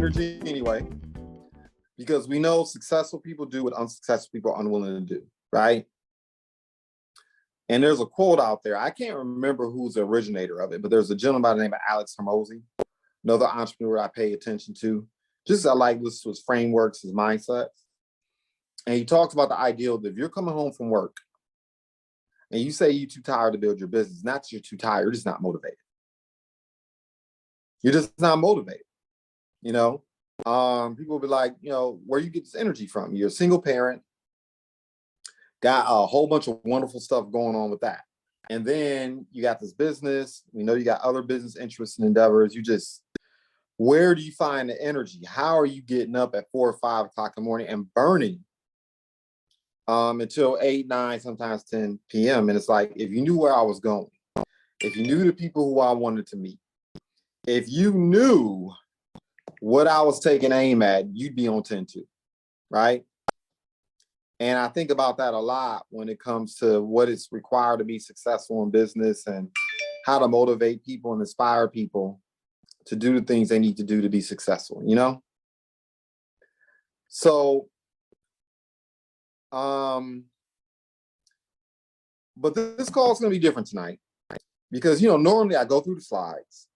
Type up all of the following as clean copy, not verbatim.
energy anyway, because we know successful people do what unsuccessful people are unwilling to do, right? And there's a quote out there. I can't remember who's the originator of it, but there's a gentleman by the name of Alex Hormozy, another entrepreneur I pay attention to. Just I like this his frameworks, his mindsets. And he talks about the ideal that if you're coming home from work and you say you're too tired to build your business, not that you're too tired, you're just not motivated. You're just not motivated. You know, people will be like, you know, where you get this energy from? You're a single parent, got a whole bunch of wonderful stuff going on with that. And then you got this business, you know, you got other business interests and endeavors. You just, where do you find the energy? How are you getting up at 4 or 5 o'clock in the morning and burning until 8, 9, sometimes 10 p.m. And it's like, if you knew where I was going, if you knew the people who I wanted to meet, if you knew what I was taking aim at, you'd be on 10 too, right? And I think about that a lot when it comes to what is required to be successful in business and how to motivate people and inspire people to do the things they need to do to be successful, you know? So, but this call is going to be different tonight because, you know, normally I go through the slides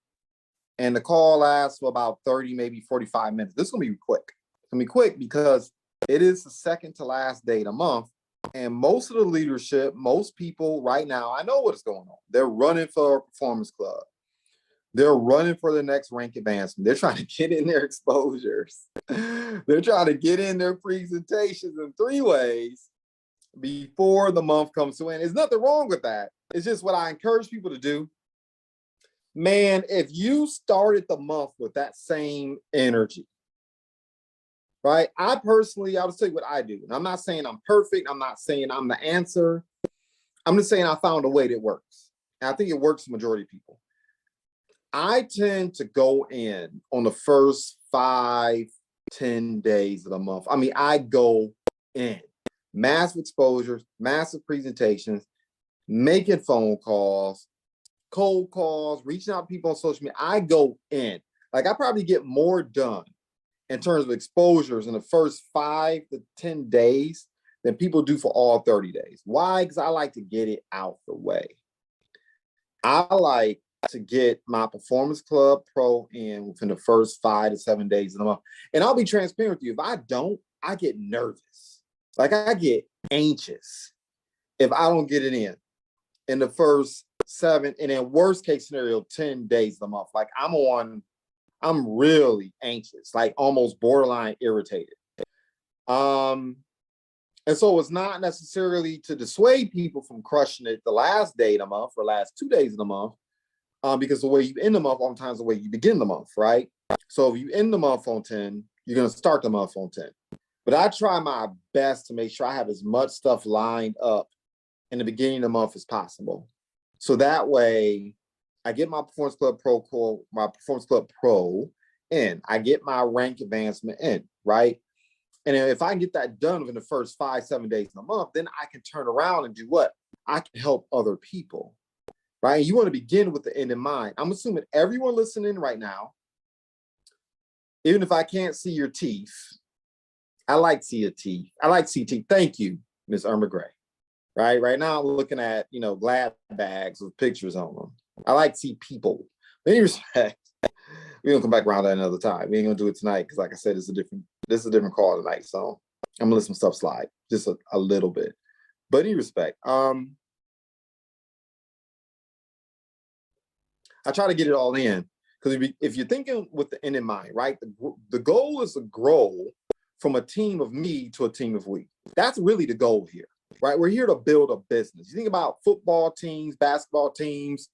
and the call lasts for about 30, maybe 45 minutes. This is going to be quick. It's going to be quick because it is the second to last day of the month. And most of the leadership, most people right now, I know what is going on. They're running for a performance club. They're running for the next rank advancement. They're trying to get in their exposures. They're trying to get in their presentations in 3 ways before the month comes to an end. There's nothing wrong with that. It's just what I encourage people to do. Man, if you started the month with that same energy, right? I'll just tell you what I do. And I'm not saying I'm perfect. I'm not saying I'm the answer. I'm just saying I found a way that works. And I think it works for the majority of people. I tend to go in on the first 5, 10 days of the month. I mean, I go in. Massive exposures, massive presentations, making phone calls, cold calls, reaching out to people on social media. I go in. Like I probably get more done in terms of exposures in the first 5 to 10 days than people do for all 30 days. Why? Because I like to get it out the way. I like to get my Performance Club Pro in within the first 5 to 7 days of the month. And I'll be transparent with you. If I don't, I get nervous. Like I get anxious if I don't get it in the first 7, and in worst case scenario, 10 days of the month. Like I'm really anxious, like almost borderline irritated. And so it's not necessarily to dissuade people from crushing it the last day of the month or last 2 days of the month, because the way you end the month, oftentimes the way you begin the month, right? So if you end the month on 10, you're going to start the month on 10. But I try my best to make sure I have as much stuff lined up in the beginning of the month as possible. So that way I get my Performance Club Pro in, I get my rank advancement in, right? And if I can get that done within the first 5, 7 days of the month, then I can turn around and do what? I can help other people, right? And you want to begin with the end in mind. I'm assuming everyone listening right now, even if I can't see your teeth, I like to see your teeth. I like to see teeth. Thank you, Miss Irma Gray. Right? Right now I'm looking at, you know, glad bags with pictures on them. I like to see people. In any respect, we're gonna come back around that another time. We ain't gonna do it tonight because, like I said, this is a different call tonight. So I'm gonna let some stuff slide just a little bit. But in any respect, I try to get it all in because if you're thinking with the end in mind, right? The goal is to grow from a team of me to a team of we. That's really the goal here, right? We're here to build a business. You think about football teams, basketball teams,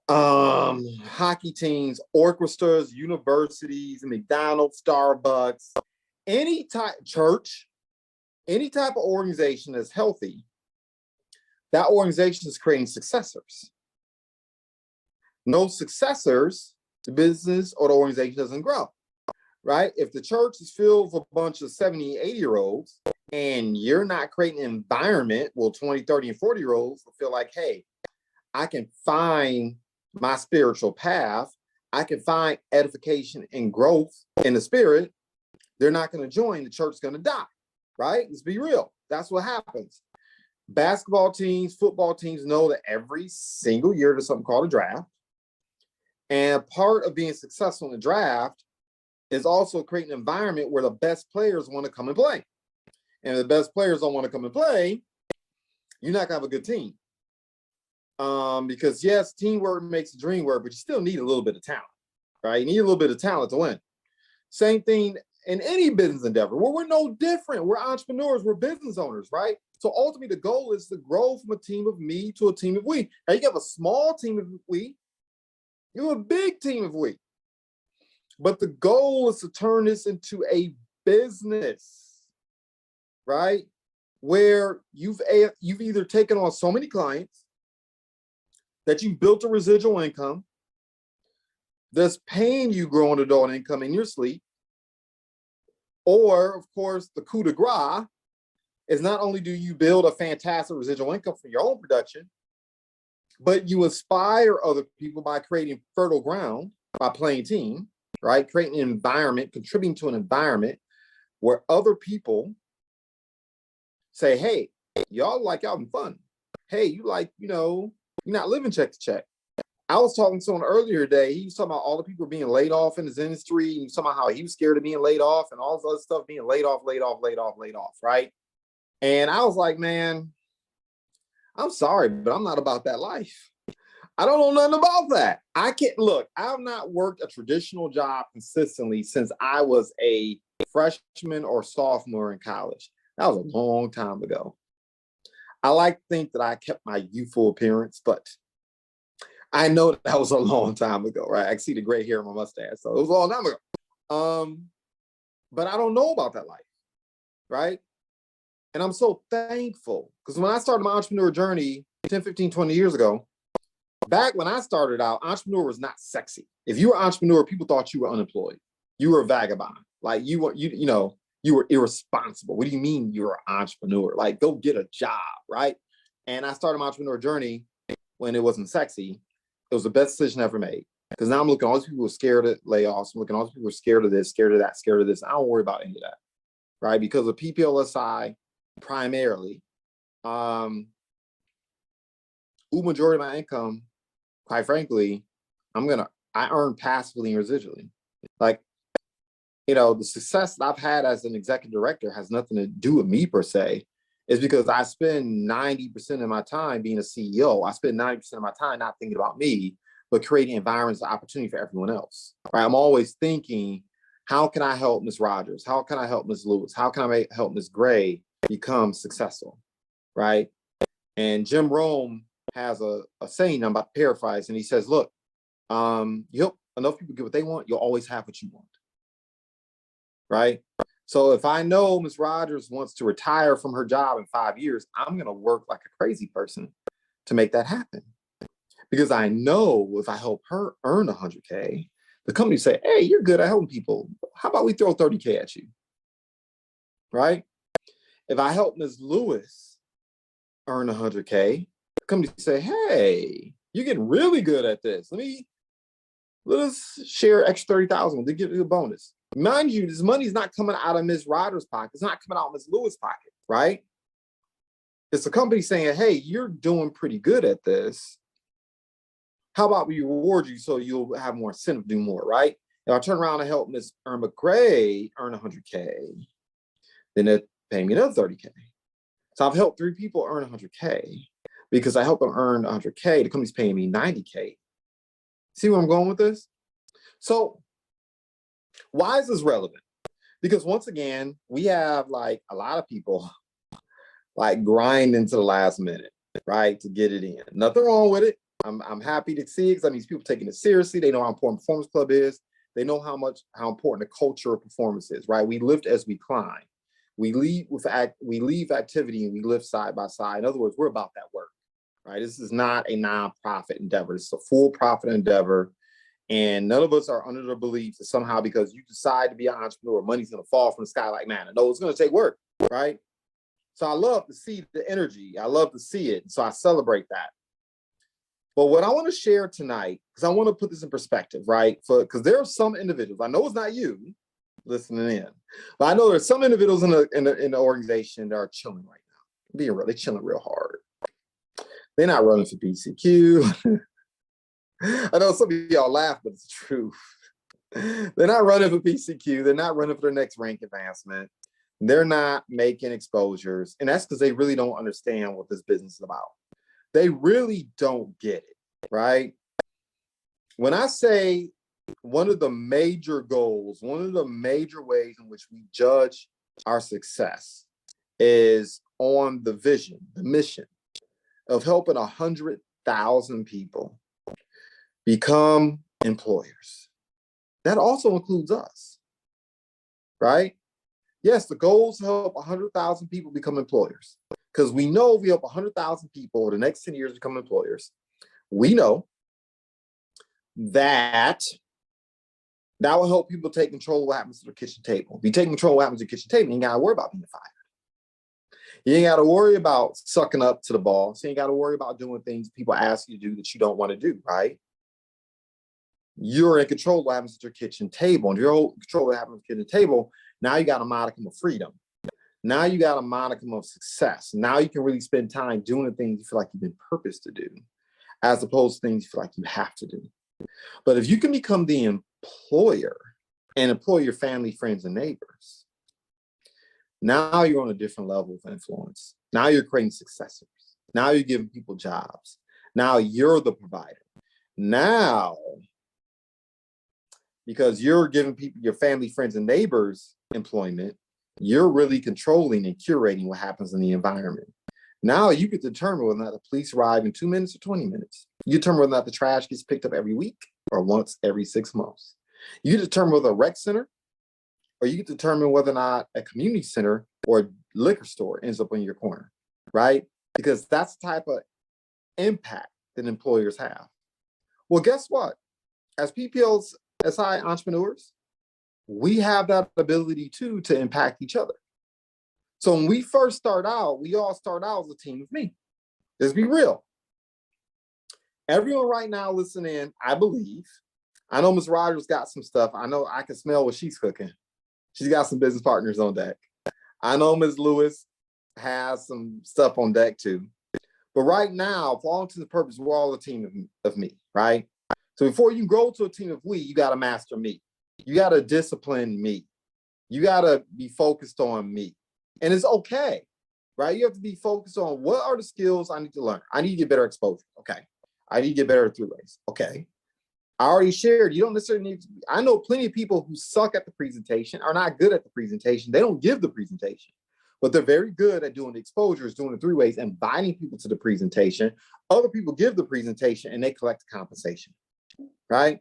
hockey teams, orchestras, universities, McDonald's, Starbucks, any type church, any type of organization that's healthy, that organization is creating successors. No successors, the business or the organization doesn't grow, right? If the church is filled with a bunch of 70, 80-year-olds and you're not creating an environment, well, 20, 30, and 40-year-olds will feel like, hey, I can find my spiritual path. I can find edification and growth in the spirit, they're not going to join. The church's going to die, right? Let's be real. That's what happens. Basketball teams, football teams know that every single year there's something called a draft. And part of being successful in the draft is also creating an environment where the best players want to come and play. And if the best players don't want to come and play, you're not going to have a good team. Because yes, teamwork makes the dream work, but you still need a little bit of talent, right? You need a little bit of talent to win. Same thing in any business endeavor. Well, we're no different. We're entrepreneurs. We're business owners, right? So ultimately, the goal is to grow from a team of me to a team of we. Now, you have a small team of we. You have a big team of we. But the goal is to turn this into a business, right? Where you've either taken on so many clients that you've built a residual income that's paying you growing adult income in your sleep. Or, of course, the coup de grace is not only do you build a fantastic residual income for your own production, but you inspire other people by creating fertile ground, by playing team, right? Creating an environment, contributing to an environment where other people say, hey, y'all like having fun. Hey, you like, you're not living check to check. I was talking to someone earlier today. He was talking about all the people being laid off in his industry. And he was talking about how he was scared of being laid off and all this other stuff being laid off, right? And I was like, man, I'm sorry, but I'm not about that life. I don't know nothing about that. I can't look, I've not worked a traditional job consistently since I was a freshman or sophomore in college. That was a long time ago. I like to think that I kept my youthful appearance, but I know that was a long time ago, right? I can see the gray hair in my mustache, so it was a long time ago. But I don't know about that life, right? And I'm so thankful because when I started my entrepreneur journey 10, 15, 20 years ago, back when I started out, entrepreneur was not sexy. If you were an entrepreneur, people thought you were unemployed. You were a vagabond. Like you were irresponsible. What do you mean you're an entrepreneur? Like go get a job, right? And I started my entrepreneur journey when it wasn't sexy. It was the best decision I ever made. Because now I'm looking at all these people who are scared of layoffs. I'm looking at all these people who are scared of this, scared of that, scared of this. I don't worry about any of that, right? Because of PPLSI, primarily, majority of my income, quite frankly, I earn passively and residually. Like, the success that I've had as an executive director has nothing to do with me per se. Is because I spend 90% of my time being a CEO. I spend 90% of my time not thinking about me, but creating environments of opportunity for everyone else. Right? I'm always thinking, how can I help Ms. Rogers? How can I help Ms. Lewis? How can I help Ms. Gray become successful? Right? And Jim Rome has a saying I'm about to paraphrase, and he says, look, you help enough people get what they want, you'll always have what you want. Right? So if I know Ms. Rogers wants to retire from her job in 5 years, I'm going to work like a crazy person to make that happen. Because I know if I help her earn 100K, the company say, hey, you're good at helping people. How about we throw 30K at you? Right? If I help Ms. Lewis earn 100K, the company say, hey, you're getting really good at this. Let us share extra 30,000 to give you a bonus. Mind you, this money is not coming out of Ms. Rogers' pocket. It's not coming out of Ms. Lewis' pocket, right? It's the company saying, hey, you're doing pretty good at this. How about we reward you so you'll have more incentive to do more, right? If I turn around and help Ms. Irma Gray earn 100K, then they pay me another 30K. So I've helped 3 people earn 100K. Because I help them earn 100K, the company's paying me 90K. See where I'm going with this? So why is this relevant? Because once again, we have like a lot of people like grind into the last minute, right? To get it in. Nothing wrong with it. I'm happy to see it because that means people taking it seriously. They know how important Performance Club is. They know how important the culture of performance is, right? We lift as we climb. We leave activity and we live side by side. In other words, we're about that work, right? This is not a nonprofit endeavor. This is a full profit endeavor. And none of us are under the belief that somehow because you decide to be an entrepreneur, money's going to fall from the sky like manna. No, it's going to take work, right? So I love to see the energy. I love to see it. So I celebrate that. But what I want to share tonight, because I want to put this in perspective, right? Because there are some individuals, I know it's not you listening in, but I know there's some individuals in the organization that are chilling right now. Being real, they're chilling real hard. They're not running for PCQ. I know some of y'all laugh, but it's true. They're not running for PCQ. They're not running for their next rank advancement. They're not making exposures. And that's because they really don't understand what this business is about. They really don't get it, right? When I say one of the major goals, one of the major ways in which we judge our success is on the vision, the mission of helping 100,000 people become employers. That also includes us, right? Yes, the goal is to help 100,000 people become employers, because we know if we help 100,000 people over the next 10 years become employers, we know that that will help people take control of what happens to their kitchen table. If you take control of what happens to your kitchen table, you ain't got to worry about being fired. You ain't got to worry about sucking up to the boss. You ain't got to worry about doing things people ask you to do that you don't want to do, right? You're in control of what happens at your kitchen table. And if you're in control of what happens at your kitchen table, now you got a modicum of freedom. Now you got a modicum of success. Now you can really spend time doing the things you feel like you've been purposed to do, as opposed to things you feel like you have to do. But if you can become the employer and employ your family, friends, and neighbors, now you're on a different level of influence. Now you're creating successors. Now you're giving people jobs. Now you're the provider. Now, because you're giving people, your family, friends, and neighbors employment, you're really controlling and curating what happens in the environment. Now you can determine whether or not the police arrive in 2 minutes or 20 minutes. You determine whether or not the trash gets picked up every week or once every 6 months. You determine whether a rec center, or you can determine whether or not a community center or a liquor store ends up on your corner, right? Because that's the type of impact that employers have. Well, guess what? As PPL's SI entrepreneurs, we have that ability too to impact each other. So when we first start out, we all start out as a team of me. Let's be real. Everyone right now listening, I believe, I know Ms. Rogers got some stuff. I know I can smell what she's cooking. She's got some business partners on deck. I know Ms. Lewis has some stuff on deck too. But right now, for all intents and purposes, we're all a team of me, right? So before you grow to a team of we, you got to master me. You got to discipline me. You got to be focused on me. And it's okay, right? You have to be focused on what are the skills I need to learn. I need to get better exposure. Okay. I need to get better at three-ways. Okay. I already shared, you don't necessarily need to, I know plenty of people who suck at the presentation, are not good at the presentation. They don't give the presentation, but they're very good at doing the exposures, doing the three-ways, and inviting people to the presentation. Other people give the presentation and they collect the compensation, right?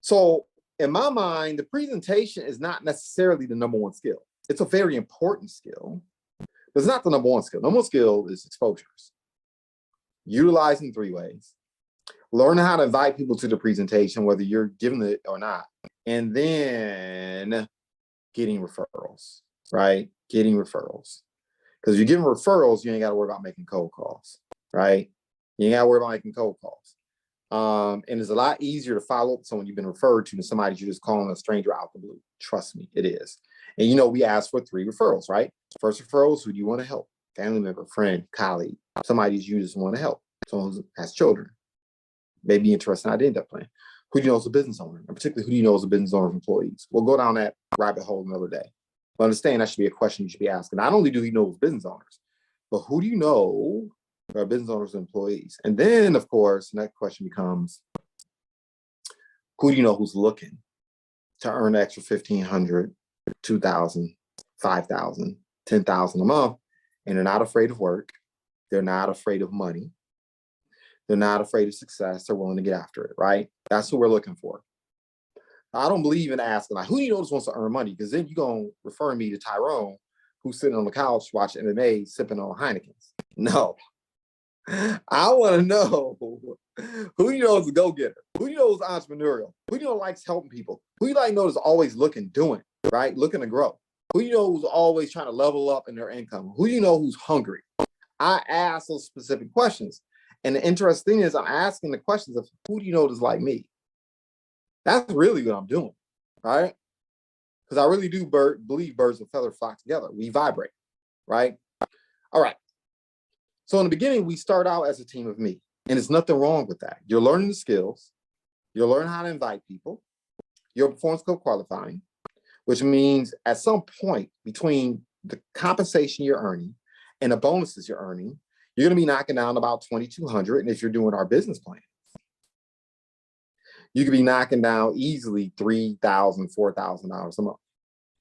So in my mind, the presentation is not necessarily the number one skill. It's a very important skill, but it's not the number one skill. Number one skill is exposures, utilizing three-ways, learn how to invite people to the presentation, whether you're giving it or not, and then getting referrals, right? Getting referrals. Because if you're giving referrals, you ain't got to worry about making cold calls, right? You ain't got to worry about making cold calls. And it's a lot easier to follow up with someone you've been referred to than somebody you're just calling a stranger out the blue. Trust me, it is. And you know, we ask for 3 referrals, right? First referrals, who do you want to help? Family member, friend, colleague, somebody you just want to help. Someone who has children, may be interested in identity plan. Who do you know is a business owner? And particularly, who do you know is a business owner of employees? We'll go down that rabbit hole another day. But understand that should be a question you should be asking. Not only do you know business owners, but who do you know are business owners and employees? And then, of course, the next question becomes, who do you know who's looking to earn an extra $1,500, $2,000, $5,000, $10,000 a month, and they're not afraid of work, they're not afraid of money, they're not afraid of success, they're willing to get after it, right? That's what we're looking for. I don't believe in asking, like, who do you know just wants to earn money? Because then you're going to refer me to Tyrone, who's sitting on the couch watching MMA, sipping on Heineken's. No. I want to know who you know is a go-getter, who you know is entrepreneurial, who you know likes helping people, who you like know is always looking, doing, right? Looking to grow. Who you know who's always trying to level up in their income, who you know who's hungry. I ask those specific questions. And the interesting thing is I'm asking the questions of who do you know that's like me? That's really what I'm doing, right? Because I really do believe birds of feathers flock together. We vibrate, right? All right. So in the beginning, we start out as a team of me, and there's nothing wrong with that. You're learning the skills. You're learning how to invite people. Your performance code qualifying, which means at some point between the compensation you're earning and the bonuses you're earning, you're going to be knocking down about 2,200. And if you're doing our business plan, you could be knocking down easily $3,000, $4,000 a month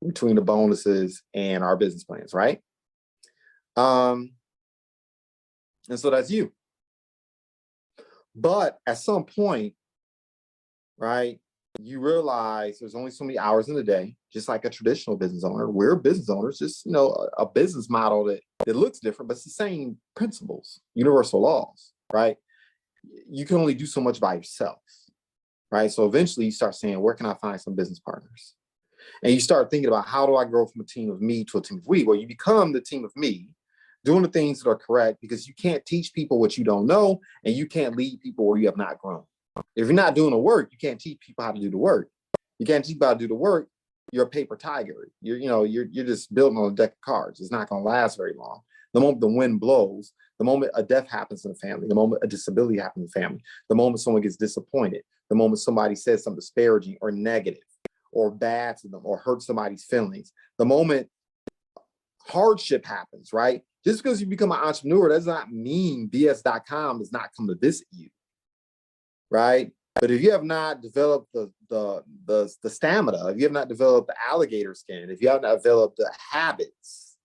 between the bonuses and our business plans, right? And so that's you. But at some point, right, you realize there's only so many hours in the day, just like a traditional business owner. We're business owners, just a business model that looks different, but it's the same principles, universal laws, right? You can only do so much by yourself, right? So eventually you start saying, where can I find some business partners? And you start thinking about, how do I grow from a team of me to a team of we? Well, you become the team of me, doing the things that are correct, because you can't teach people what you don't know, and you can't lead people where you have not grown. If you're not doing the work, you can't teach people how to do the work. You can't teach people how to do the work. You're a paper tiger. You're just building on a deck of cards. It's not going to last very long. The moment the wind blows, the moment a death happens in the family, the moment a disability happens in the family, the moment someone gets disappointed, the moment somebody says something disparaging or negative or bad to them or hurts somebody's feelings, the moment hardship happens, right? Just because you become an entrepreneur does not mean BS.com does not come to visit you, right? But if you have not developed the stamina, if you have not developed the alligator skin, if you have not developed the habits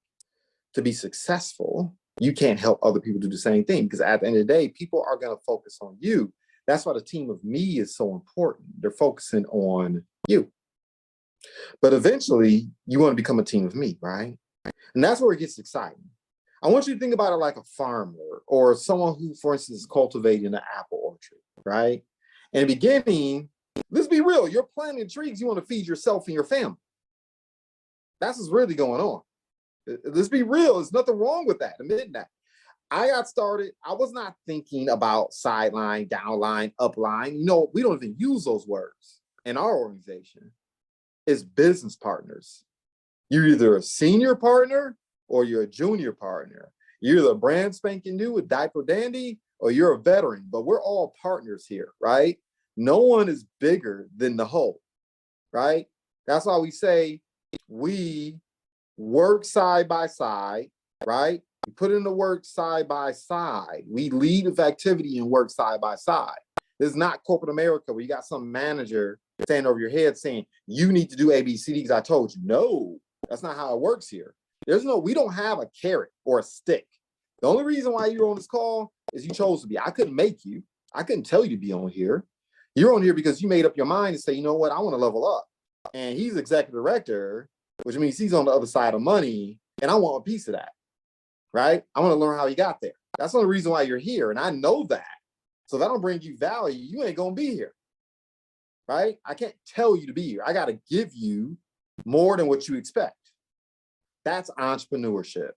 to be successful, you can't help other people do the same thing, because at the end of the day, people are going to focus on you. That's why the team of me is so important. They're focusing on you. But eventually, you want to become a team of me, right? And that's where it gets exciting. I want you to think about it like a farmer or someone who, for instance, is cultivating an apple orchard, right? In the beginning, let's be real, you're planting trees, you want to feed yourself and your family. That's what's really going on. Let's be real, there's nothing wrong with that. Admit that. I got started, I was not thinking about sideline, downline, upline. We don't even use those words in our organization. It's business partners. You're either a senior partner or you're a junior partner. You're either brand spanking new with Diaper Dandy or you're a veteran, but we're all partners here, right? No one is bigger than the whole, right? That's why we say we work side by side, right? We put in the work side by side. We lead with activity and work side by side. This is not corporate America where you got some manager standing over your head saying, you need to do A, B, C, D because I told you. No, that's not how it works here. We don't have a carrot or a stick. The only reason why you're on this call is you chose to be. I couldn't make you. I couldn't tell you to be on here. You're on here because you made up your mind to say, you know what, I want to level up. And he's executive director, which means he's on the other side of money, and I want a piece of that, right? I want to learn how he got there. That's the only reason why you're here, and I know that. So if I don't bring you value, you ain't going to be here, right? I can't tell you to be here. I got to give you more than what you expect. That's entrepreneurship,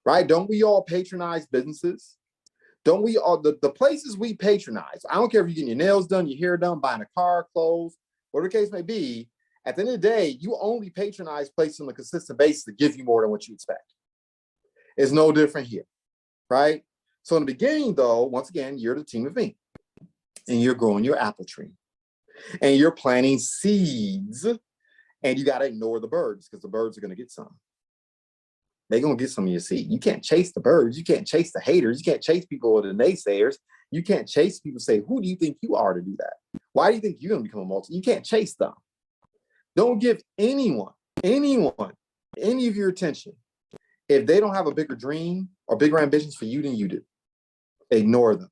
right? Don't we all patronize businesses? Don't we all, the places we patronize, I don't care if you're getting your nails done, your hair done, buying a car, clothes, whatever the case may be, at the end of the day, you only patronize places on a consistent basis to give you more than what you expect. It's no different here, right? So in the beginning, though, once again, you're the team of me, and you're growing your apple tree, and you're planting seeds, and you got to ignore the birds because the birds are going to get some. They're going to get some of your seed. You can't chase the birds. You can't chase the haters. You can't chase people with the naysayers. You can't chase people say, who do you think you are to do that? Why do you think you're going to become a multi? You can't chase them. Don't give anyone, any of your attention if they don't have a bigger dream or bigger ambitions for you than you do. Ignore them.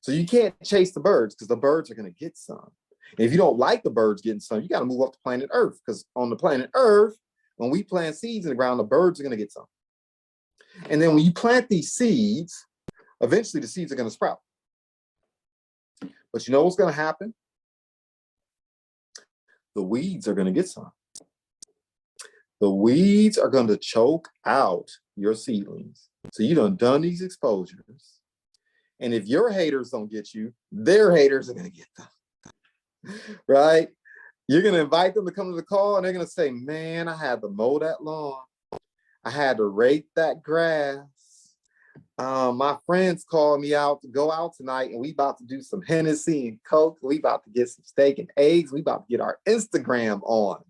So you can't chase the birds because the birds are going to get some. And if you don't like the birds getting some, you got to move up to planet Earth, because on the planet Earth, when we plant seeds in the ground, the birds are going to get some. And then when you plant these seeds, eventually the seeds are going to sprout. But you know what's going to happen? The weeds are going to get some. The weeds are going to choke out your seedlings. So you done these exposures. And if your haters don't get you, their haters are going to get them. Right? You're going to invite them to come to the call and they're going to say, man, I had to mow that lawn. I had to rake that grass. My friends called me out to go out tonight and we about to do some Hennessy and Coke. We about to get some steak and eggs. We about to get our Instagram on.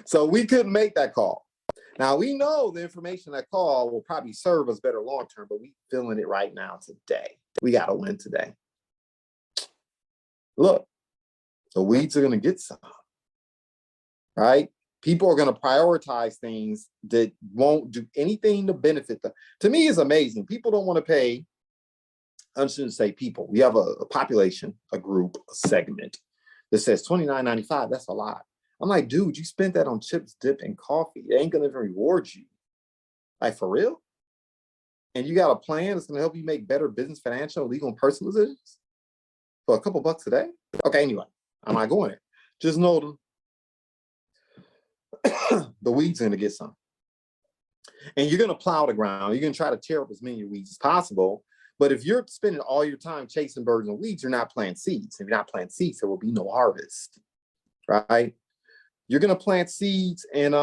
So we couldn't make that call. Now we know the information that call will probably serve us better long-term, but we feeling it right now today. We got to win today. Look, the weeds are going to get some, right? People are going to prioritize things that won't do anything to benefit them. To me, it's amazing. People don't want to pay. I shouldn't say people. We have a population, a group, a segment that says $29.95. That's a lot. I'm like, dude, you spent that on chips, dip, and coffee. It ain't going to even reward you. Like, for real? And you got a plan that's going to help you make better business, financial, legal, and personal decisions for a couple bucks a day? Okay, anyway, I'm not going there. Just know the weeds are going to get some. And you're going to plow the ground. You're going to try to tear up as many weeds as possible. But if you're spending all your time chasing birds and weeds, you're not planting seeds. If you're not planting seeds, there will be no harvest, right? You're going to plant seeds and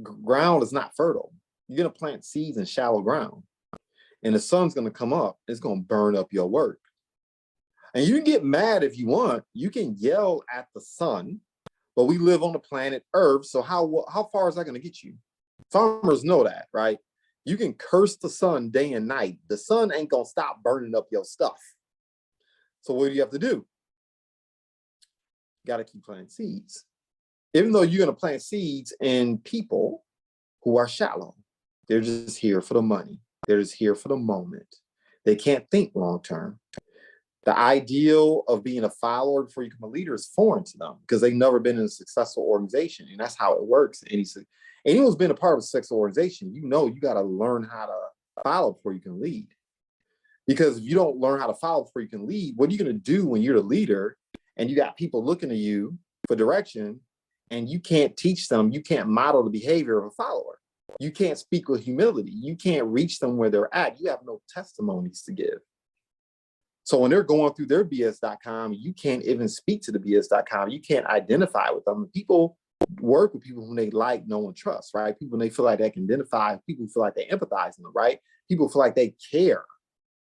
ground is not fertile. You're going to plant seeds in shallow ground. And the sun's going to come up. It's going to burn up your work. And you can get mad if you want. You can yell at the sun. But we live on the planet Earth, so how far is that going to get you? Farmers know that, right? You can curse the sun day and night. The sun ain't going to stop burning up your stuff. So what do you have to do? You got to keep planting seeds. Even though you're going to plant seeds in people who are shallow. They're just here for the money. They're just here for the moment. They can't think long term. The ideal of being a follower before you become a leader is foreign to them because they've never been in a successful organization. And that's how it works. Anyone who's been a part of a successful organization, you know you got to learn how to follow before you can lead. Because if you don't learn how to follow before you can lead, what are you going to do when you're the leader and you got people looking to you for direction and you can't teach them, you can't model the behavior of a follower. You can't speak with humility. You can't reach them where they're at. You have no testimonies to give. So when they're going through their BS.com, you can't even speak to the BS.com. You can't identify with them. People work with people who they like, know, and trust, right? People they feel like they can identify, people feel like they empathize with them, right? People feel like they care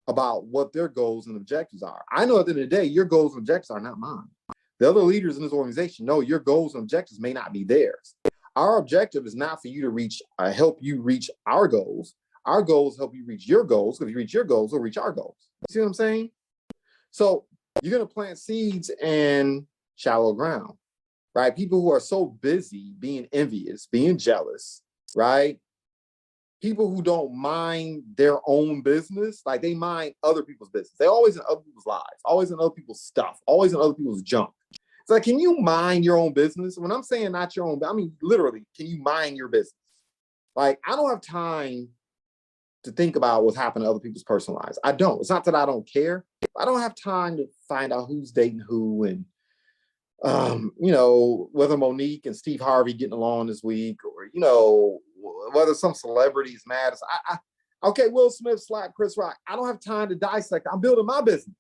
about what their goals and objectives are. I know at the end of the day, your goals and objectives are not mine. The other leaders in this organization know your goals and objectives may not be theirs. Our objective is not for you to reach, help you reach our goals. Our goals help you reach your goals. If you reach your goals, we'll reach our goals. You see what I'm saying? So you're going to plant seeds in shallow ground, right? People who are so busy being envious, being jealous, right? People who don't mind their own business, like they mind other people's business. They're always in other people's lives, always in other people's stuff, always in other people's junk. It's like, can you mind your own business? When I'm saying not your own, I mean, literally, can you mind your business? Like, I don't have time to think about what's happening to other people's personal lives. I don't. It's not that I don't care. I don't have time to find out who's dating who and, whether Monique and Steve Harvey getting along this week or, whether some celebrities mad. Okay, Will Smith slapped Chris Rock. I don't have time to dissect. I'm building my business.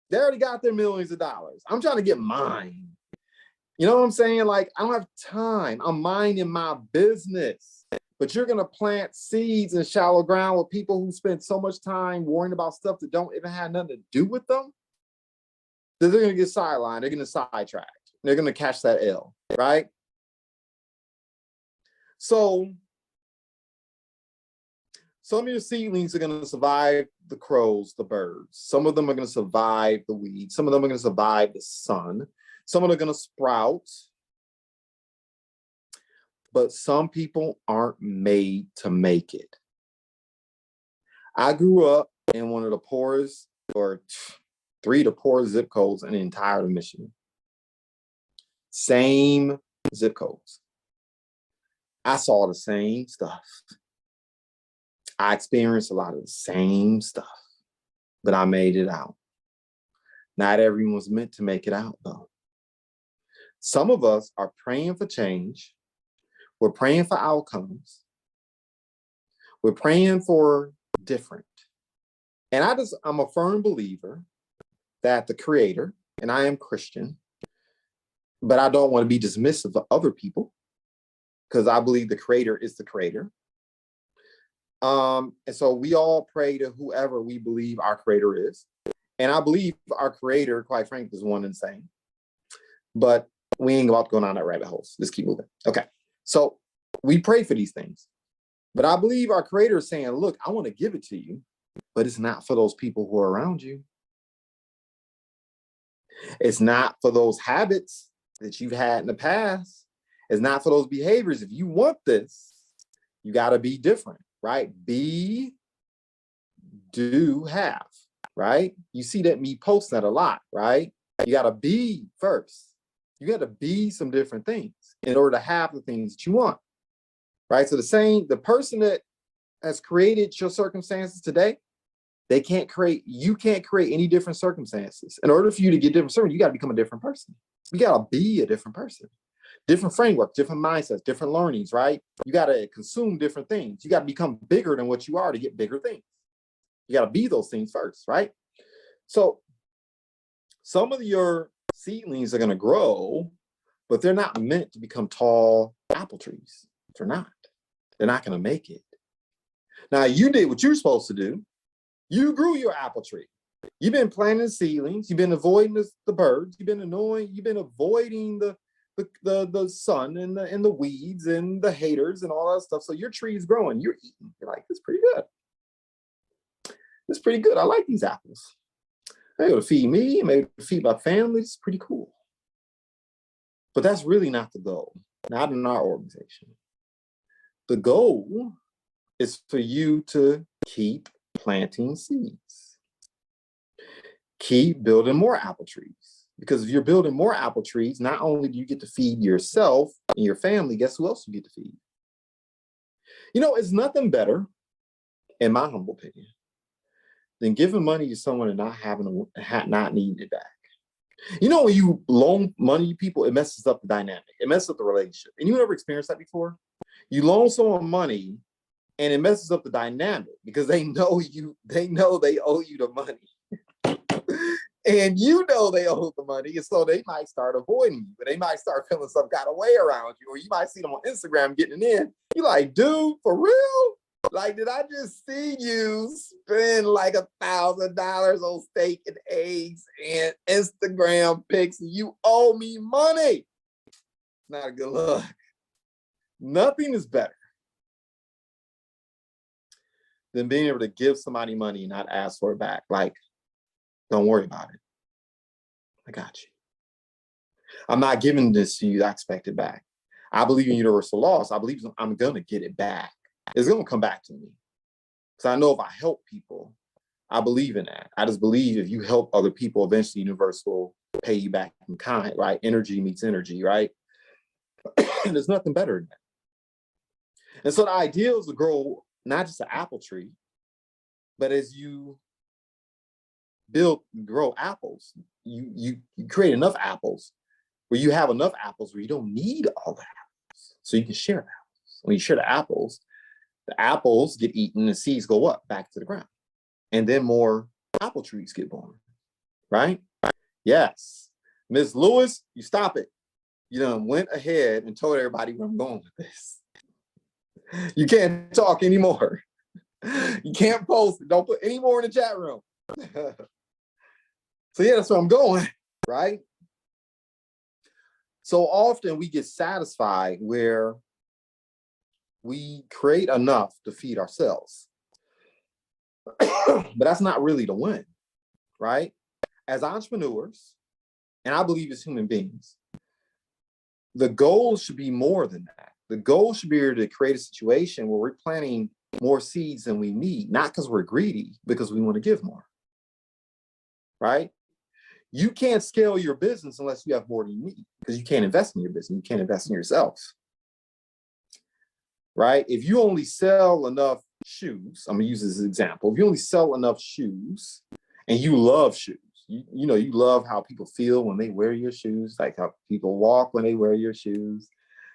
They already got their millions of dollars. I'm trying to get mine. You know what I'm saying? Like, I don't have time. I'm minding my business. But you're going to plant seeds in shallow ground with people who spend so much time worrying about stuff that don't even have nothing to do with them. They're going to get sidelined. They're going to sidetrack. They're going to catch that L, right? So some of your seedlings are going to survive the crows, the birds. Some of them are going to survive the weeds. Some of them are going to survive the sun. Some of them are going to sprout. But some people aren't made to make it. I grew up in one of the poorest, or three of the poorest zip codes in the entire of Michigan. Same zip codes. I saw the same stuff. I experienced a lot of the same stuff, but I made it out. Not everyone's meant to make it out, though. Some of us are praying for change. We're praying for outcomes. We're praying for different. And I'm a firm believer that the creator, and I am Christian, but I don't want to be dismissive of other people because I believe the creator is the creator. And so we all pray to whoever we believe our creator is. And I believe our creator, quite frankly, is one and the same. But we ain't about to go down that rabbit hole. Let's keep moving. Okay. So we pray for these things. But I believe our creator is saying, look, I want to give it to you, but it's not for those people who are around you. It's not for those habits that you've had in the past. It's not for those behaviors. If you want this, you got to be different, right? Be, do, have, right? You see that me post that a lot, right? You got to be first. You got to be some different things in order to have the things that you want, right? So the person that has created your circumstances today, you can't create any different circumstances. In order for you to get different circumstances, you got to become a different person. You got to be a different person. Different framework, different mindsets, different learnings, right? You got to consume different things. You got to become bigger than what you are to get bigger things. You got to be those things first, right? So some of your seedlings are going to grow, but they're not meant to become tall apple trees. They're not. They're not going to make it. Now, you did what you're supposed to do. You grew your apple tree. You've been planting seedlings. You've been avoiding the birds. You've been avoiding the sun and the weeds and the haters and all that stuff. So your tree is growing. You're eating. You're like, it's pretty good. It's pretty good. I like these apples. I'm able to feed me. I'm able to feed my family. It's pretty cool. But that's really not the goal. Not in our organization. The goal is for you to keep planting seeds. Keep building more apple trees. Because if you're building more apple trees, not only do you get to feed yourself and your family, guess who else you get to feed? You know, it's nothing better, in my humble opinion, than giving money to someone and not needing it back. You know, when you loan money to people, it messes up the dynamic. It messes up the relationship. And you ever experienced that before? You loan someone money and it messes up the dynamic because they know they owe you the money. And you know they owe the money, and so they might start avoiding you, but they might start feeling some kind of way around you, or you might see them on Instagram getting it in. You're like, dude, for real? Like, did I just see you spend like $1,000 on steak and eggs and Instagram pics, and you owe me money? Not a good look. Nothing is better than being able to give somebody money and not ask for it back. Like, don't worry about it. I got you. I'm not giving this to you. I expect it back. I believe in universal laws. I believe I'm going to get it back. It's going to come back to me. Because I know if I help people, I believe in that. I just believe if you help other people, eventually universe will pay you back in kind, right? Energy meets energy, right? And there's nothing better than that. And so the idea is to grow not just an apple tree, but as you grow apples, you create enough apples where you have enough apples where you don't need all the apples, so you can share the apples. When you share the apples get eaten, the seeds go up back to the ground, and then more apple trees get born, right? Yes, Ms. Lewis, you stop it. You done went ahead and told everybody where I'm going with this. You can't talk anymore. You can't post. Don't put any more in the chat room. So yeah, that's where I'm going, right? So often we get satisfied where we create enough to feed ourselves. But that's not really the win, right? As entrepreneurs, and I believe as human beings, the goal should be more than that. The goal should be to create a situation where we're planting more seeds than we need, not because we're greedy, because we want to give more, right? You can't scale your business unless you have more than you need, because you can't invest in your business. You can't invest in yourself, right? If you only sell enough shoes, I'm gonna use this as an example. If you only sell enough shoes and you love shoes, you know, you love how people feel when they wear your shoes, like how people walk when they wear your shoes.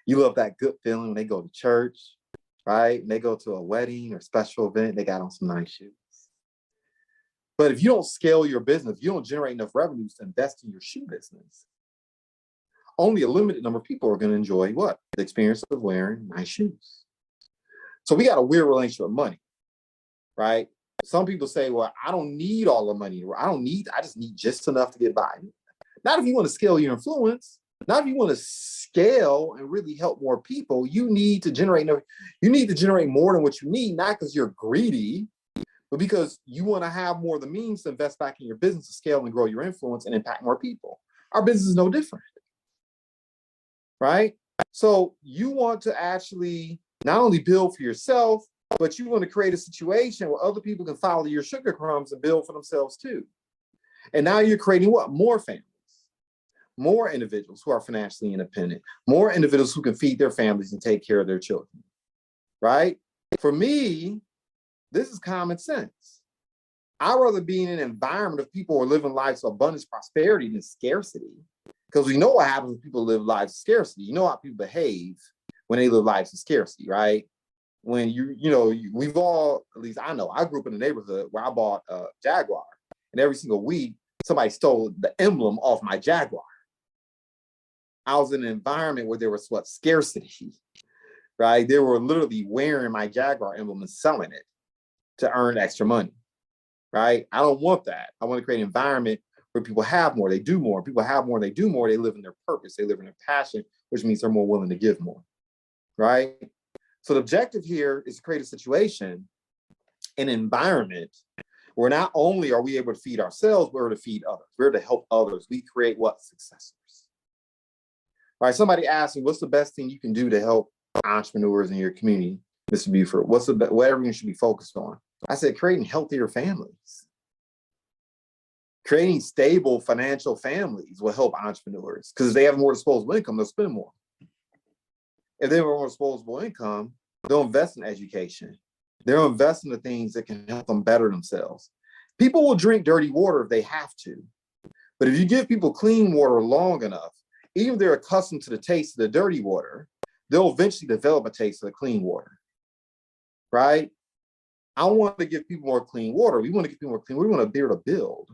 You love that good feeling when they go to church, right? And they go to a wedding or special event, they got on some nice shoes. But if you don't scale your business, you don't generate enough revenues to invest in your shoe business, only a limited number of people are going to enjoy what? The experience of wearing nice shoes. So we got a weird relationship with money, right? Some people say, well, I don't need all the money. I just need just enough to get by. Not if you want to scale your influence, not if you want to scale and really help more people. You need to generate more than what you need, not because you're greedy, but because you want to have more of the means to invest back in your business to scale and grow your influence and impact more people. Our business is no different, right? So you want to actually not only build for yourself, but you want to create a situation where other people can follow your sugar crumbs and build for themselves too. And now you're creating what? More families, more individuals who are financially independent, more individuals who can feed their families and take care of their children, right? For me, this is common sense. I'd rather be in an environment of people who are living lives of abundance, prosperity than scarcity. Because we know what happens when people live lives of scarcity. You know how people behave when they live lives of scarcity, right? When we've all, at least I know, I grew up in a neighborhood where I bought a Jaguar, and every single week somebody stole the emblem off my Jaguar. I was in an environment where there was what? Scarcity, right? They were literally wearing my Jaguar emblem and selling it to earn extra money, right? I don't want that. I want to create an environment where people have more, they do more. People have more, they do more. They live in their purpose, they live in their passion, which means they're more willing to give more, right? So the objective here is to create a situation, an environment where not only are we able to feed ourselves, we're able to feed others. We're able to help others. We create what? Successors. All right, somebody asked me, what's the best thing you can do to help entrepreneurs in your community, Mr. Buford? What's what everyone should be focused on? I said, creating healthier families. Creating stable financial families will help entrepreneurs because if they have more disposable income, they'll spend more. If they have more disposable income, they'll invest in education. They'll invest in the things that can help them better themselves. People will drink dirty water if they have to. But if you give people clean water long enough, even if they're accustomed to the taste of the dirty water, they'll eventually develop a taste of the clean water, right? I want to give people more clean water. We want to give people more clean water. We want to be able to build.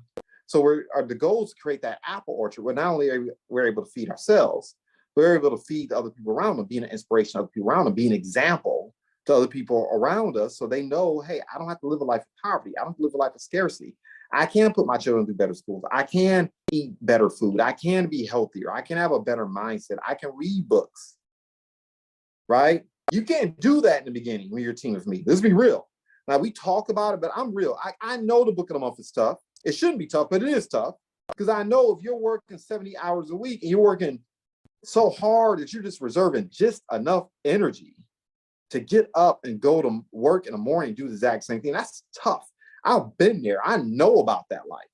So the goal is to create that apple orchard where not only are we able to feed ourselves, we're able to feed the other people around them, being an inspiration to other people around them, being an example to other people around us so they know, hey, I don't have to live a life of poverty. I don't have to live a life of scarcity. I can put my children through better schools. I can eat better food. I can be healthier. I can have a better mindset. I can read books, right? You can't do that in the beginning when you're a team with me. Let's be real. Now, we talk about it, but I'm real. I know the book of the month is tough. It shouldn't be tough, but it is tough because I know if you're working 70 hours a week and you're working so hard that you're just reserving just enough energy to get up and go to work in the morning and do the exact same thing, that's tough. I've been there. I know about that life.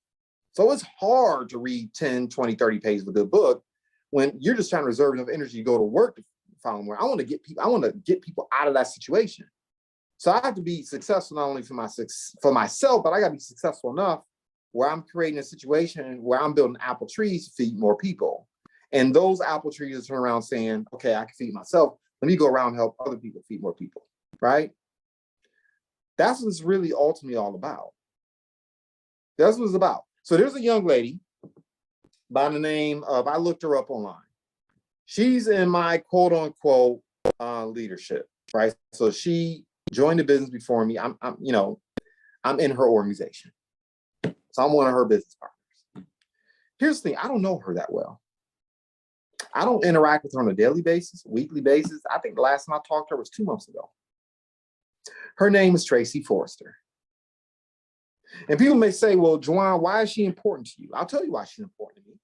So it's hard to read 10, 20, 30 pages of a good book when you're just trying to reserve enough energy to go to work the following morning. I want to get people out of that situation. So I have to be successful not only for myself, but I got to be successful enough where I'm creating a situation where I'm building apple trees to feed more people. And those apple trees turn around saying, okay, I can feed myself. Let me go around and help other people feed more people, right? That's what it's really ultimately all about. That's what it's about. So there's a young lady by the name of, I looked her up online. She's in my quote unquote leadership, right? So she joined the business before me. I'm in her organization. So I'm one of her business partners. Here's the thing, I don't know her that well. I don't interact with her on a daily basis, weekly basis. I think the last time I talked to her was 2 months ago. Her name is Tracy Forrester. And people may say, well, Juwan, why is she important to you? I'll tell you why she's important to me.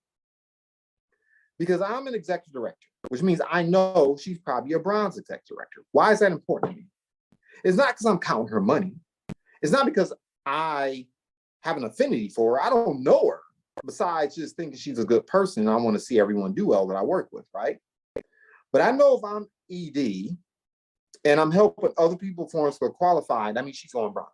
Because I'm an executive director, which means I know she's probably a bronze executive director. Why is that important to me? It's not because I'm counting her money. It's not because I have an affinity for her. I don't know her, besides just thinking she's a good person and I want to see everyone do well that I work with, right? But I know if I'm ED and I'm helping other people perform for qualified, that means she's going bronze.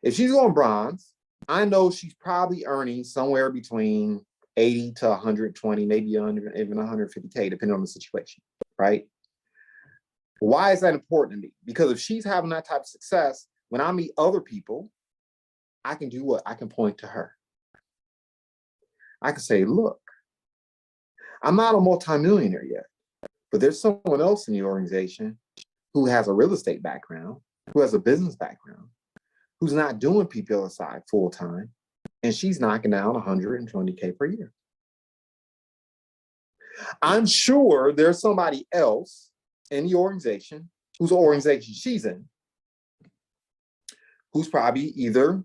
If she's going bronze, I know she's probably earning somewhere between 80 to 120, maybe 100, even 150K, depending on the situation, right? Why is that important to me? Because if she's having that type of success, when I meet other people, I can do what? I can point to her. I can say, look, I'm not a multimillionaire yet, but there's someone else in the organization who has a real estate background, who has a business background, who's not doing PPLSI full time, and she's knocking down 120K per year. I'm sure there's somebody else in the organization whose organization she's in, who's probably either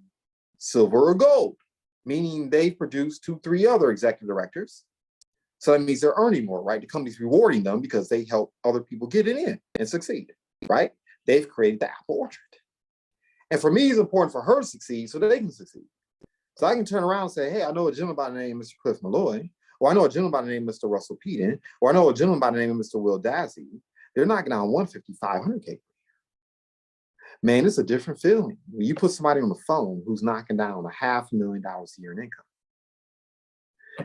silver or gold, meaning they've produced 2, 3 other executive directors. So that means they're earning more, right? The company's rewarding them because they help other people get it in and succeed, right? They've created the apple orchard. And for me, it's important for her to succeed so that they can succeed. So I can turn around and say, hey, I know a gentleman by the name of Mr. Cliff Malloy, or I know a gentleman by the name of Mr. Russell Peden, or I know a gentleman by the name of Mr. Will Dassey. They're knocking down 150, 500K. Man, it's a different feeling when you put somebody on the phone who's knocking down $500,000 a year in income,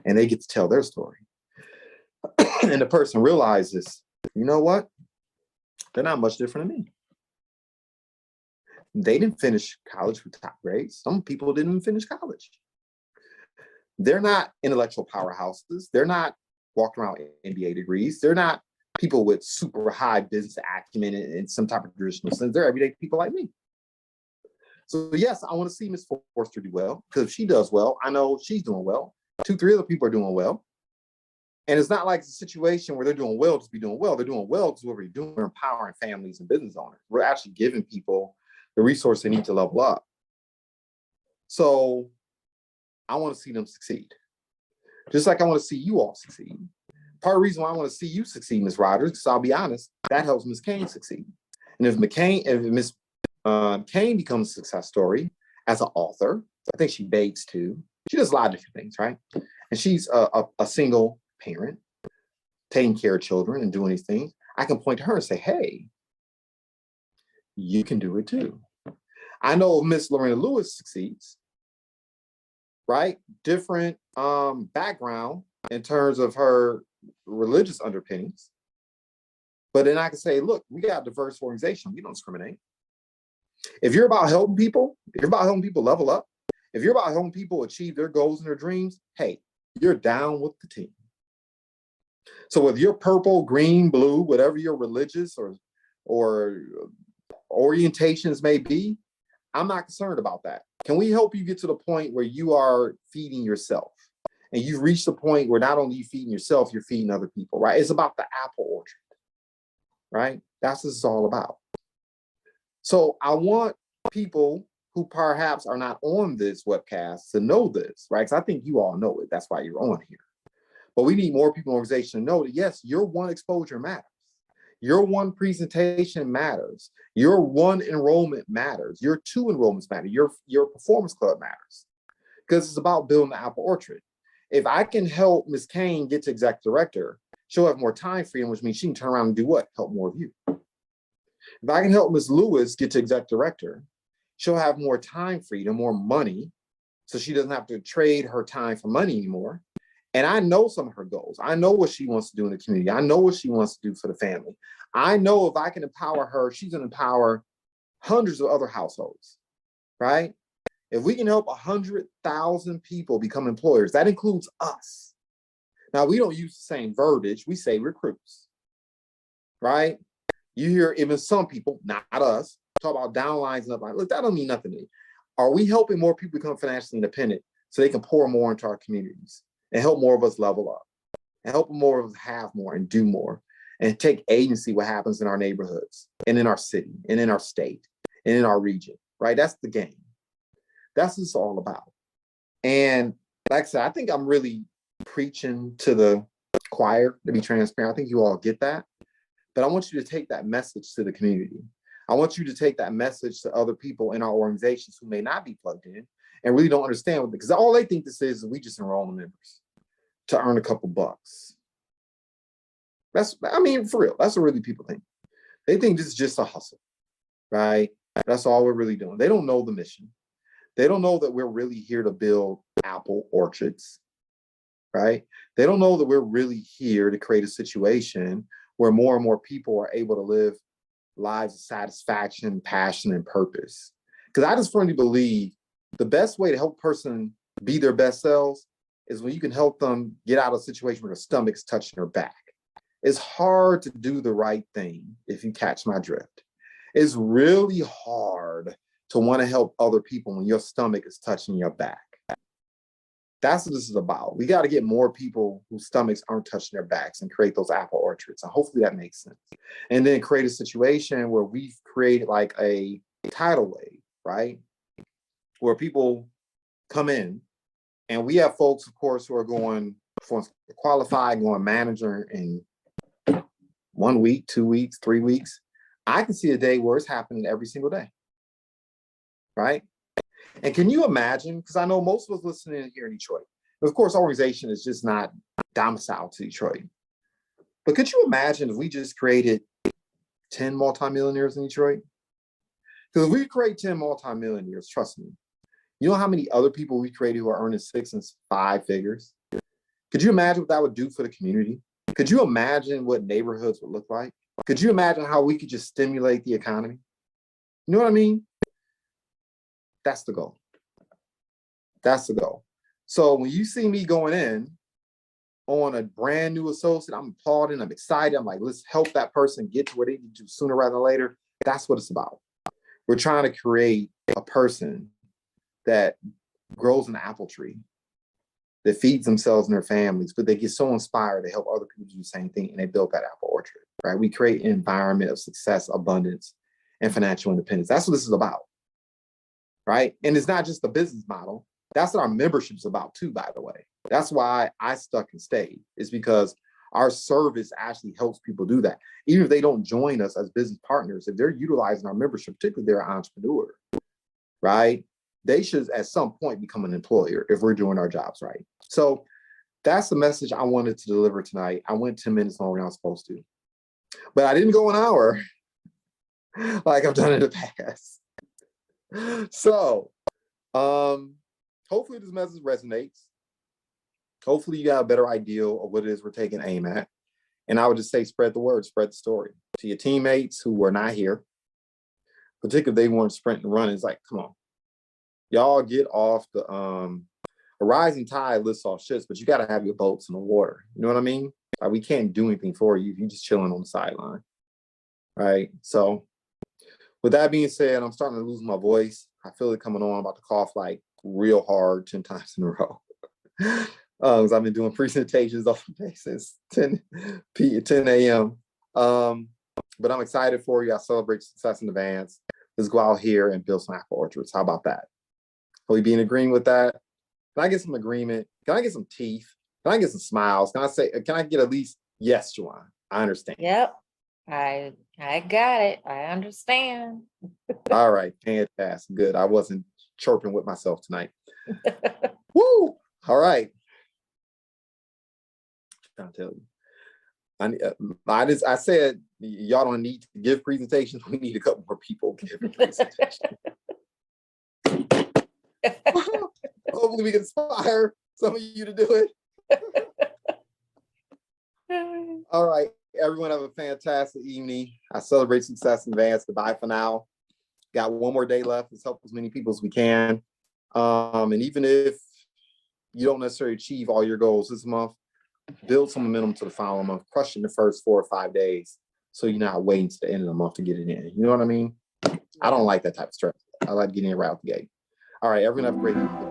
and they get to tell their story. And the person realizes, you know what? They're not much different than me. They didn't finish college with top grades. Some people didn't even finish college. They're not intellectual powerhouses. They're not walking around with MBA degrees. They're not people with super high business acumen in some type of traditional sense. They're everyday people like me. So yes, I want to see Ms. Forster do well, because if she does well, I know she's doing well. 2, 3 other people are doing well. And it's not like it's a situation where they're doing well just be doing well. They're doing well because what we're doing, we're empowering families and business owners. We're actually giving people the resource they need to level up. So I want to see them succeed. Just like I want to see you all succeed. Part of the reason why I want to see you succeed, Ms. Rogers, because I'll be honest, that helps Ms. Kane succeed. And if Ms. Kane becomes a success story as an author, I think she bakes too. She does a lot of different things, right? And she's a single parent, taking care of children and doing these things. I can point to her and say, hey, you can do it too. I know Miss Lorena Lewis succeeds, right? Different background in terms of her religious underpinnings. But then I can say, look, we got a diverse organization. We don't discriminate. If you're about helping people, if you're about helping people level up, if you're about helping people achieve their goals and their dreams, hey, you're down with the team. So whether you're purple, green, blue, whatever your religious or orientations may be, I'm not concerned about that. Can we help you get to the point where you are feeding yourself? And you've reached the point where not only you feeding yourself, you're feeding other people, right? It's about the apple orchard, right? That's what it's all about. So I want people who perhaps are not on this webcast to know this, right? Because I think you all know it. That's why you're on here. But we need more people in the organization to know that, yes, your one exposure matters. Your one presentation matters. Your one enrollment matters. Your 2 enrollments matter. Your performance club matters. Because it's about building the apple orchard. If I can help Ms. Kane get to executive director, she'll have more time freedom, which means she can turn around and do what? Help more of you. If I can help Ms. Lewis get to executive director, she'll have more time freedom, more money, so she doesn't have to trade her time for money anymore. And I know some of her goals. I know what she wants to do in the community. I know what she wants to do for the family. I know if I can empower her, she's going to empower hundreds of other households, right? If we can help 100,000 people become employers, that includes us. Now, we don't use the same verbiage. We say recruits, right? You hear even some people, not us, talk about downlines and uplines. Look, that don't mean nothing to me. Are we helping more people become financially independent so they can pour more into our communities and help more of us level up and help more of us have more and do more and take agency what happens in our neighborhoods and in our city and in our state and in our region, right? That's the game. That's what it's all about. And like I said, I think I'm really preaching to the choir, to be transparent. I think you all get that. But I want you to take that message to the community. I want you to take that message to other people in our organizations who may not be plugged in and really don't understand what, because all they think this is we just enroll the members to earn a couple bucks. That's, I mean, for real, that's what really people think. They think this is just a hustle, right? That's all we're really doing. They don't know the mission. They don't know that we're really here to build apple orchards, right? They don't know that we're really here to create a situation where more and more people are able to live lives of satisfaction, passion, and purpose. Because I just firmly believe the best way to help a person be their best selves is when you can help them get out of a situation where their stomach's touching their back. It's hard to do the right thing, if you catch my drift. It's really hard to want to help other people when your stomach is touching your back. That's what this is about. We got to get more people whose stomachs aren't touching their backs and create those apple orchards. And hopefully that makes sense. And then create a situation where we've created like a tidal wave, right? Where people come in, and we have folks, of course, who are going for qualified, going manager in 1 week, 2 weeks, 3 weeks. I can see a day where it's happening every single day, right? And can you imagine, because I know most of us listening here in Detroit, of course, our organization is just not domiciled to Detroit. But could you imagine if we just created 10 multimillionaires in Detroit? Because if we create 10 multimillionaires, trust me, you know how many other people we created who are earning 6 and 5 figures? Could you imagine what that would do for the community? Could you imagine what neighborhoods would look like? Could you imagine how we could just stimulate the economy? You know what I mean? That's the goal. That's the goal. So when you see me going in on a brand new associate, I'm applauding, I'm excited. I'm like, let's help that person get to where they need to sooner rather than later. That's what it's about. We're trying to create a person that grows an apple tree, that feeds themselves and their families, but they get so inspired to help other people do the same thing, and they build that apple orchard, right? We create an environment of success, abundance, and financial independence. That's what this is about, right? And it's not just the business model. That's what our membership's about too, by the way. That's why I stuck and stayed, is because our service actually helps people do that. Even if they don't join us as business partners, if they're utilizing our membership, particularly they're an entrepreneur, right? They should at some point become an employer if we're doing our jobs right. So that's the message I wanted to deliver tonight. I went 10 minutes longer than I was supposed to, but I didn't go an hour like I've done in the past. So hopefully this message resonates. Hopefully you got a better idea of what it is we're taking aim at. And I would just say, spread the word, spread the story to your teammates who are not here, particularly if they weren't sprinting and running. It's like, come on, y'all get off the, a rising tide lifts off ships, but you got to have your boats in the water. You know what I mean? Like, we can't do anything for you if you're just chilling on the sideline, right? So with that being said, I'm starting to lose my voice. I feel it coming on. I'm about to cough like real hard 10 times in a row. Because I've been doing presentations off the day since 10 a.m. But I'm excited for you. I celebrate success in advance. Let's go out here and build some apple orchards. How about that? Will you be in agreement with that? Can I get some agreement? Can I get some teeth? Can I get some smiles? Can I get at least, yes, Juwan, I understand. Yep. I got it. I understand. All right, fantastic. Good. I wasn't chirping with myself tonight. Woo! All right. I'm trying to tell you. I said y'all don't need to give presentations. We need a couple more people giving presentations. Hopefully we can inspire some of you to do it. All right, everyone have a fantastic evening. I celebrate success in advance. Goodbye for now. Got one more day left. Let's help as many people as we can. And even if you don't necessarily achieve all your goals this month, build some momentum to the following month, crushing the first 4 or 5 days so you're not waiting to the end of the month to get it in. You know what I mean? I don't like that type of stress. I like getting it right out the gate. All right, everyone have a great evening.